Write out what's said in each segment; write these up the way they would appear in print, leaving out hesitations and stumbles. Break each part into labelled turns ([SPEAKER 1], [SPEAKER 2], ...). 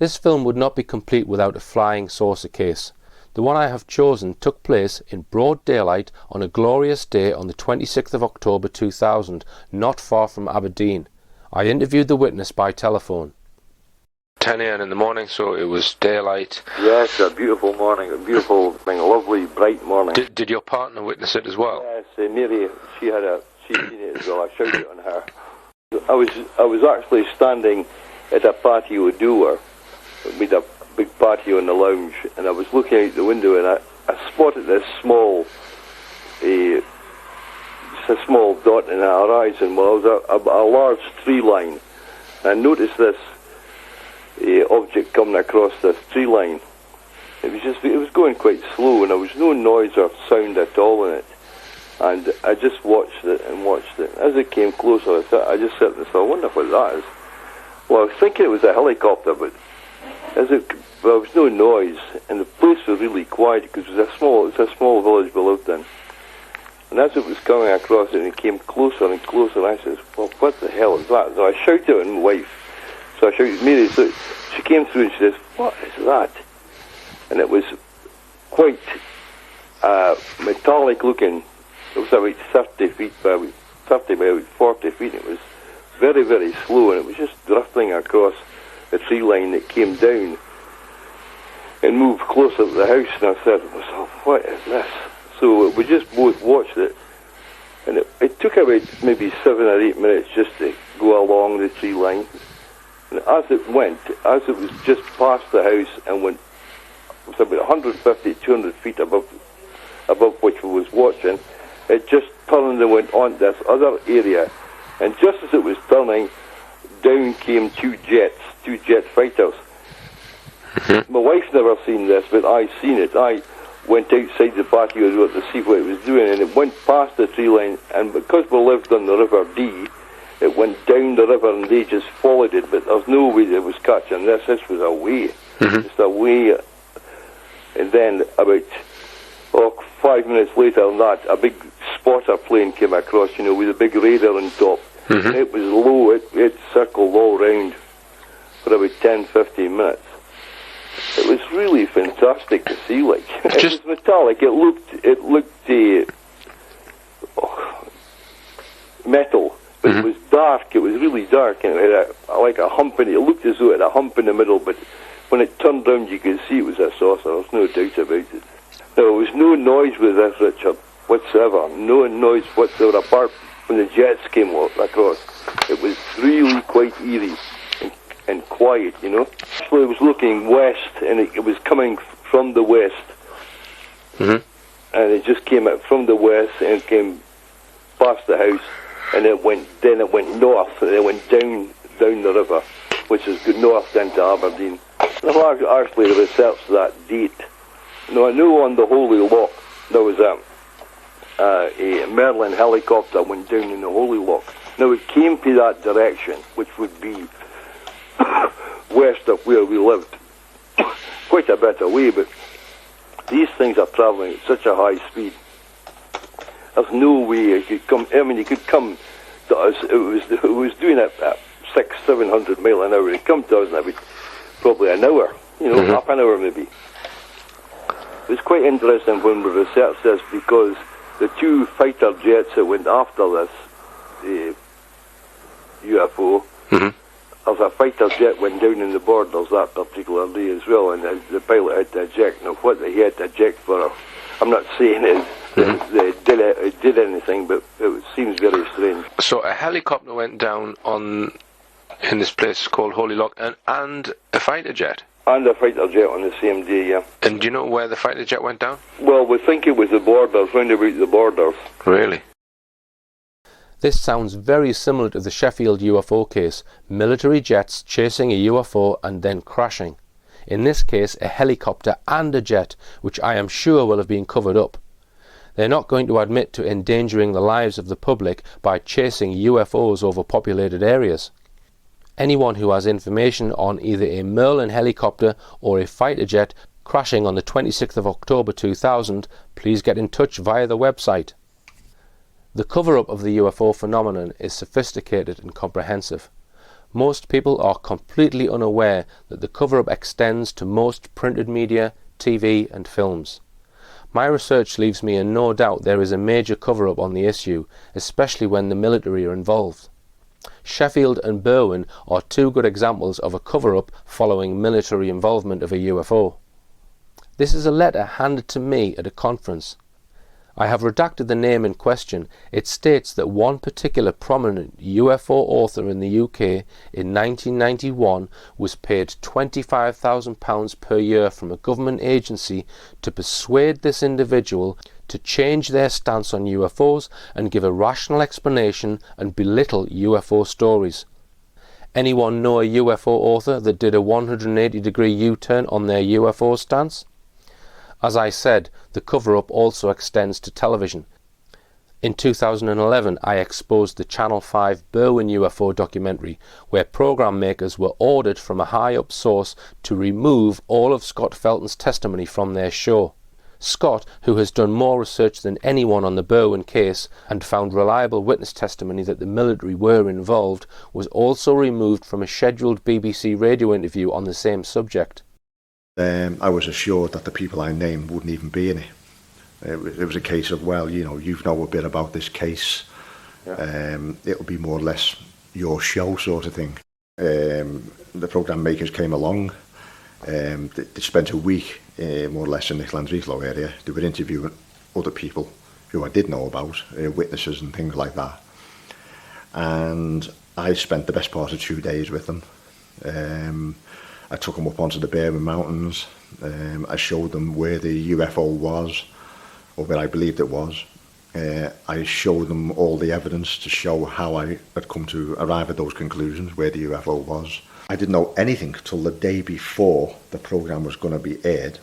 [SPEAKER 1] This film would not be complete without a flying saucer case. The one I have chosen took place in broad daylight on a glorious day on the 26th of October 2000, not far from Aberdeen. I interviewed the witness by telephone. 10 a.m. in the morning, so it was daylight.
[SPEAKER 2] Yes, a beautiful morning, a beautiful thing, a lovely, bright morning.
[SPEAKER 1] Did your partner witness it as well?
[SPEAKER 2] Yes, Mary, she'd seen it as well. I shouted on her. I was actually standing at a patio door with a big patio in the lounge, and I was looking out the window, and I spotted this small dot in the horizon. Well, it was a large tree line. I noticed this object coming across this tree line. It was going quite slow, and there was no noise or sound at all in it. And I just watched it and watched it. As it came closer, I just sat and thought, I wonder what that is. Well, I was thinking it was a helicopter, but there was no noise, and the place was really quiet because it was a small village we lived in. And as it was coming across it, and it came closer and closer, I said, well, what the hell is that? So I shouted at my wife. So I shouted, Mary, so she came through and she says, what is that? And it was quite metallic looking. It was about 30 feet by about 40 feet. It was very, very slow, and it was just drifting across the tree line that came down and moved closer to the house. And I said to myself, what is this? So we just both watched it, and it took about maybe 7 or 8 minutes just to go along the tree line. And as it was just past the house and it was about 150, 200 feet above which we was watching, it just turned and went on this other area. And just as it was turning, down came two jet fighters. My wife's never seen this, but I seen it. I went outside the patio to see what it was doing, and it went past the tree line, and because we lived on the River Dee, it went down the river and they just followed it, but there's no way they was catching this. This was away. Just away. And then about 5 minutes later than that, a big spotter plane came across, with a big radar on top. And it was low. It circled all round for about 10-15 minutes. It was really fantastic to see. Like, it was metallic. It looked metal, but it was dark. It was really dark, and it had like a hump in it. It looked as though it had a hump in the middle, but when it turned round, you could see it was a saucer. There's no doubt about it. There was no noise with this, Richard, whatsoever. No noise whatsoever, apart when the jets came across. It was really quite eerie and quiet, Actually, I was looking west, and it was coming from the west. And it just came out from the west and came past the house, and it went north, and it went down the river, which is good north into Aberdeen. And I've actually researched that date. Now, I know on the Holy Loch there was a Merlin helicopter went down in the Holy Loch. Now, it came to that direction, which would be west of where we lived, quite a bit away, but these things are travelling at such a high speed. There's no way it could come. I mean, it could come to us. It was doing it at 600-700 miles an hour. It come to us in about probably an hour, half an hour maybe. It was quite interesting when we researched this, because the two fighter jets that went after this UFO, there's a fighter jet went down in the borders that particular day as well, and the pilot had to eject. Now, what he had to eject for, I'm not saying it did anything, but it seems very strange.
[SPEAKER 1] So a helicopter went down in this place called Holy Loch, and a fighter jet?
[SPEAKER 2] And a fighter jet on the same day, yeah.
[SPEAKER 1] And do you know where the fighter jet went down?
[SPEAKER 2] Well, we think it was the borders, round about the borders.
[SPEAKER 1] Really? This sounds very similar to the Sheffield UFO case, military jets chasing a UFO and then crashing. In this case, a helicopter and a jet, which I am sure will have been covered up. They're not going to admit to endangering the lives of the public by chasing UFOs over populated areas. Anyone who has information on either a Merlin helicopter or a fighter jet crashing on the 26th of October 2000, please get in touch via the website. The cover-up of the UFO phenomenon is sophisticated and comprehensive. Most people are completely unaware that the cover-up extends to most printed media, TV and films. My research leaves me in no doubt there is a major cover-up on the issue, especially when the military are involved. Sheffield and Berwyn are two good examples of a cover-up following military involvement of a UFO. This is a letter handed to me at a conference. I have redacted the name in question. It states that one particular prominent UFO author in the UK in 1991 was paid £25,000 per year from a government agency to persuade this individual to change their stance on UFOs and give a rational explanation and belittle UFO stories. Anyone know a UFO author that did a 180-degree U-turn on their UFO stance? As I said, the cover-up also extends to television. In 2011, I exposed the Channel 5 Berwyn UFO documentary, where programme makers were ordered from a high-up source to remove all of Scott Felton's testimony from their show. Scott, who has done more research than anyone on the Berwyn case and found reliable witness testimony that the military were involved, was also removed from a scheduled BBC radio interview on the same subject.
[SPEAKER 3] I was assured that the people I named wouldn't even be in it. It was a case of, well, you know a bit about this case. Yeah. It'll be more or less your show sort of thing. The programme makers came along. They spent a week more or less in the Llandrillo area. They were interviewing other people who I did know about, witnesses and things like that. And I spent the best part of 2 days with them. I took them up onto the Berwyn Mountains. I showed them where the UFO was, or where I believed it was. I showed them all the evidence to show how I had come to arrive at those conclusions, where the UFO was. I didn't know anything till the day before the programme was going to be aired.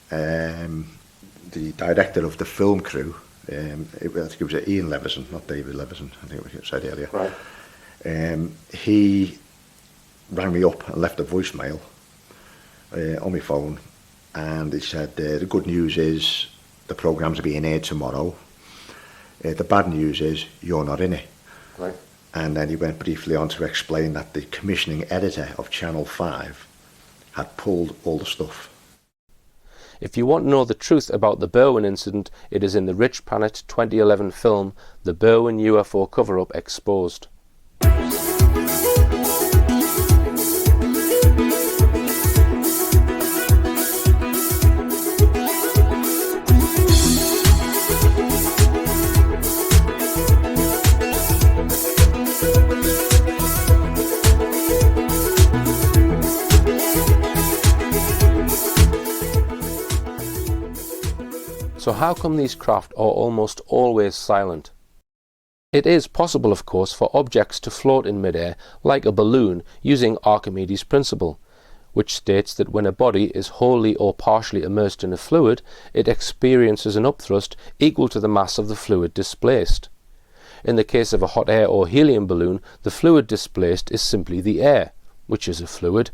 [SPEAKER 3] The director of the film crew, I think it was Ian Levison, not David Levison, I think we said earlier. Right. He rang me up and left a voicemail on my phone, and he said, the good news is the programme's being aired tomorrow. The bad news is you're not in it. Right. And then he went briefly on to explain that the commissioning editor of Channel 5 had pulled all the stuff.
[SPEAKER 1] If you want to know the truth about the Berwyn incident, it is in the Rich Planet 2011 film, The Berwyn UFO Cover-Up Exposed. So how come these craft are almost always silent? It is possible, of course, for objects to float in midair like a balloon using Archimedes' principle, which states that when a body is wholly or partially immersed in a fluid, it experiences an upthrust equal to the mass of the fluid displaced. In the case of a hot air or helium balloon, the fluid displaced is simply the air, which is a fluid,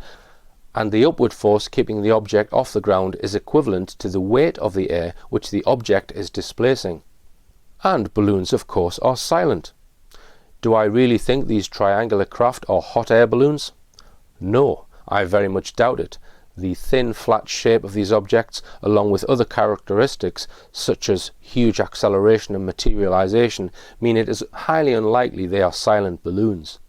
[SPEAKER 1] and the upward force keeping the object off the ground is equivalent to the weight of the air which the object is displacing. And balloons, of course, are silent. Do I really think these triangular craft are hot air balloons? No, I very much doubt it. The thin, flat shape of these objects, along with other characteristics such as huge acceleration and materialization, mean it is highly unlikely they are silent balloons.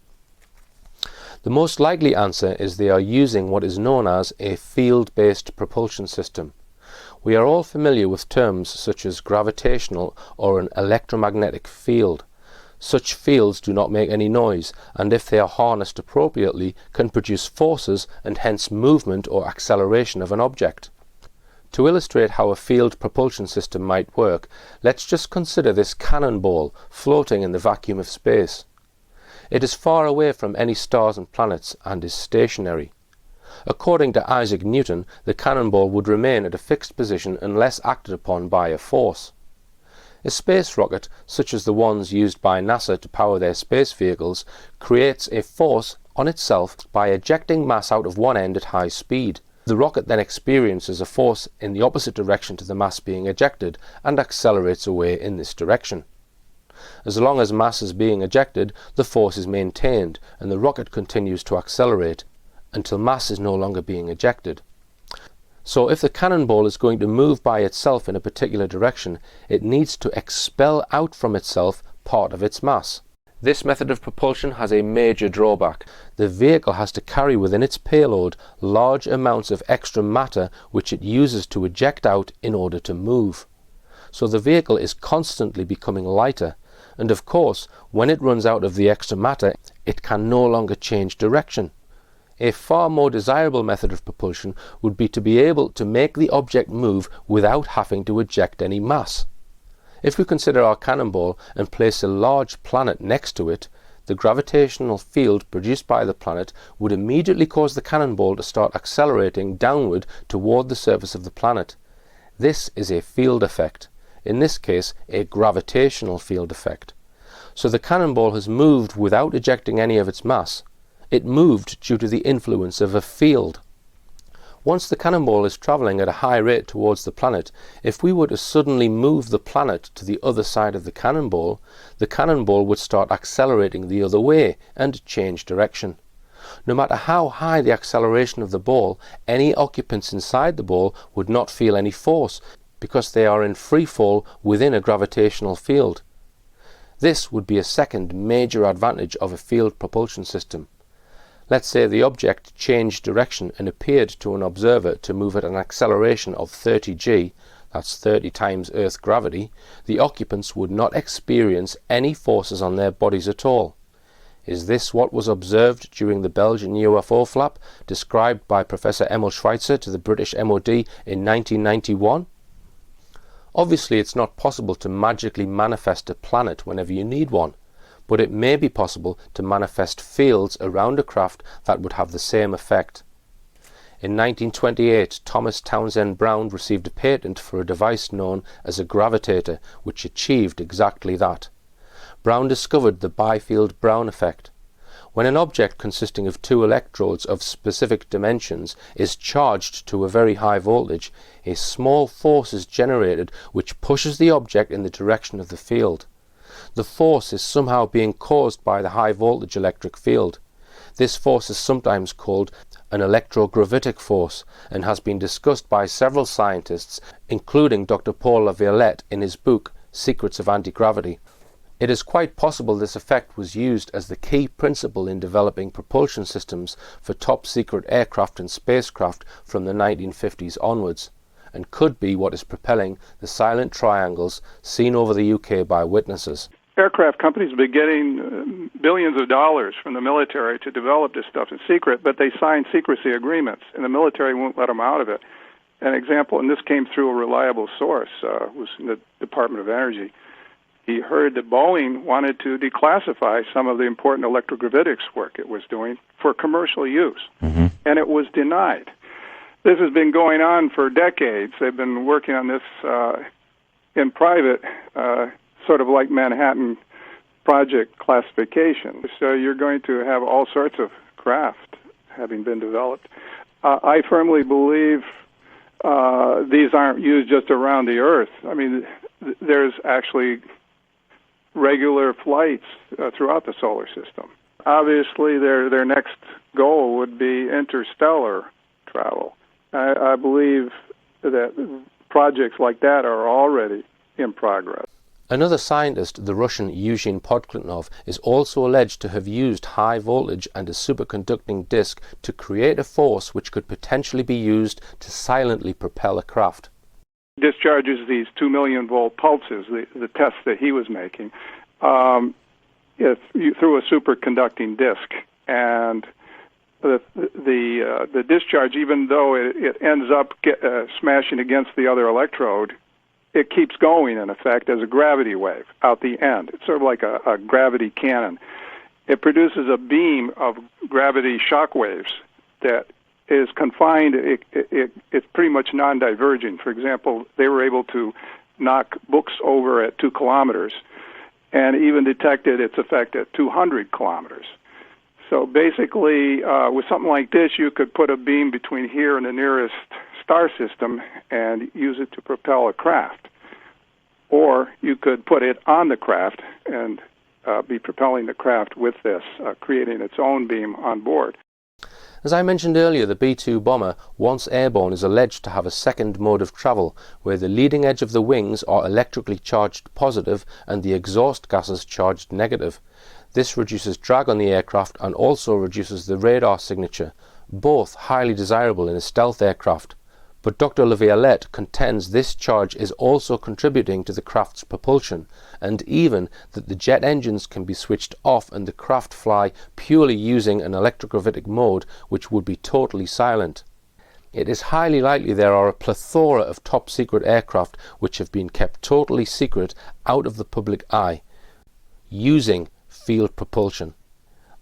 [SPEAKER 1] The most likely answer is they are using what is known as a field-based propulsion system. We are all familiar with terms such as gravitational or an electromagnetic field. Such fields do not make any noise, and if they are harnessed appropriately, can produce forces and hence movement or acceleration of an object. To illustrate how a field propulsion system might work, let's just consider this cannonball floating in the vacuum of space. It is far away from any stars and planets and is stationary. According to Isaac Newton, the cannonball would remain at a fixed position unless acted upon by a force. A space rocket, such as the ones used by NASA to power their space vehicles, creates a force on itself by ejecting mass out of one end at high speed. The rocket then experiences a force in the opposite direction to the mass being ejected and accelerates away in this direction. As long as mass is being ejected, the force is maintained and the rocket continues to accelerate until mass is no longer being ejected. So if the cannonball is going to move by itself in a particular direction, it needs to expel out from itself part of its mass. This method of propulsion has a major drawback. The vehicle has to carry within its payload large amounts of extra matter which it uses to eject out in order to move. So the vehicle is constantly becoming lighter, and of course, when it runs out of the extra matter, it can no longer change direction. A far more desirable method of propulsion would be to be able to make the object move without having to eject any mass. If we consider our cannonball and place a large planet next to it, the gravitational field produced by the planet would immediately cause the cannonball to start accelerating downward toward the surface of the planet. This is a field effect, in this case a gravitational field effect. So the cannonball has moved without ejecting any of its mass. It moved due to the influence of a field. Once the cannonball is travelling at a high rate towards the planet, if we were to suddenly move the planet to the other side of the cannonball would start accelerating the other way and change direction. No matter how high the acceleration of the ball, any occupants inside the ball would not feel any force because they are in free fall within a gravitational field. This would be a second major advantage of a field propulsion system. Let's say the object changed direction and appeared to an observer to move at an acceleration of 30 g, that's 30 times Earth's gravity. The occupants would not experience any forces on their bodies at all. Is this what was observed during the Belgian UFO flap described by Professor Emil Schweitzer to the British MOD in 1991? Obviously it's not possible to magically manifest a planet whenever you need one, but it may be possible to manifest fields around a craft that would have the same effect. In 1928, Thomas Townsend Brown received a patent for a device known as a gravitator, which achieved exactly that. Brown discovered the Byfield-Brown effect. When an object consisting of two electrodes of specific dimensions is charged to a very high voltage, a small force is generated which pushes the object in the direction of the field. The force is somehow being caused by the high voltage electric field. This force is sometimes called an electrogravitic force and has been discussed by several scientists, including Dr. Paul Laviolette in his book Secrets of Anti-Gravity. It is quite possible this effect was used as the key principle in developing propulsion systems for top-secret aircraft and spacecraft from the 1950s onwards, and could be what is propelling the silent triangles seen over the UK by witnesses.
[SPEAKER 4] Aircraft companies have been getting billions of dollars from the military to develop this stuff in secret, but they sign secrecy agreements, and the military won't let them out of it. An example, and this came through a reliable source, was in the Department of Energy. He heard that Boeing wanted to declassify some of the important electrogravitics work it was doing for commercial use, and it was denied. This has been going on for decades. They've been working on this in private, sort of like Manhattan Project classification. So you're going to have all sorts of craft having been developed. I firmly believe these aren't used just around the Earth. I mean, there's actually regular flights throughout the solar system. Obviously, their next goal would be interstellar travel. I believe that projects like that are already in progress.
[SPEAKER 1] Another scientist, the Russian Eugene Podkletnov, is also alleged to have used high voltage and a superconducting disk to create a force which could potentially be used to silently propel a craft.
[SPEAKER 4] Discharges these 2 million volt pulses, the tests that he was making, through a superconducting disk, and the discharge, even though it ends up smashing against the other electrode, it keeps going, in effect, as a gravity wave out the end. It's sort of like a gravity cannon. It produces a beam of gravity shock waves that is confined. It's pretty much non-divergent. For example, they were able to knock books over at 2 kilometers and even detected its effect at 200 kilometers. So basically, with something like this, you could put a beam between here and the nearest star system and use it to propel a craft. or you could put it on the craft and be propelling the craft with this, creating its own beam on board.
[SPEAKER 1] As I mentioned earlier, the B-2 bomber, once airborne, is alleged to have a second mode of travel, where the leading edge of the wings are electrically charged positive and the exhaust gases charged negative. This reduces drag on the aircraft and also reduces the radar signature, both highly desirable in a stealth aircraft. But Dr. Laviolette contends this charge is also contributing to the craft's propulsion, and even that the jet engines can be switched off and the craft fly purely using an electrogravitic mode which would be totally silent. It is highly likely there are a plethora of top secret aircraft which have been kept totally secret out of the public eye, using field propulsion.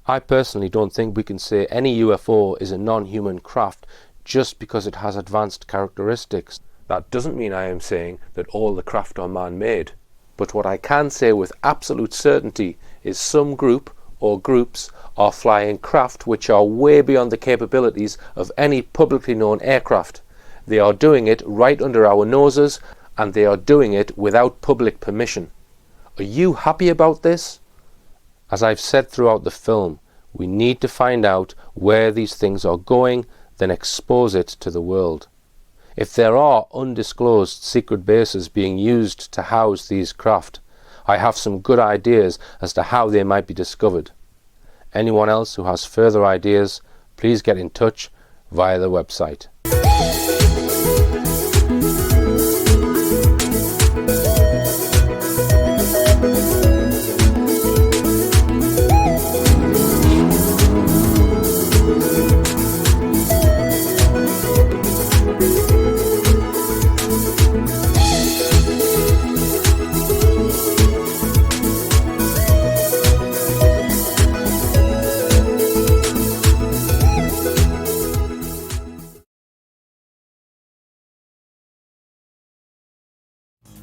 [SPEAKER 1] I personally don't think we can say any UFO is a non-human craft just because it has advanced characteristics. That doesn't mean I am saying that all the craft are man-made, but what I can say with absolute certainty is some group or groups are flying craft which are way beyond the capabilities of any publicly known aircraft. They are doing it right under our noses, and they are doing it without public permission. Are you happy about this? As I've said throughout the film, we need to find out where these things are going, then expose it to the world. If there are undisclosed secret bases being used to house these craft, I have some good ideas as to how they might be discovered. Anyone else who has further ideas, please get in touch via the website.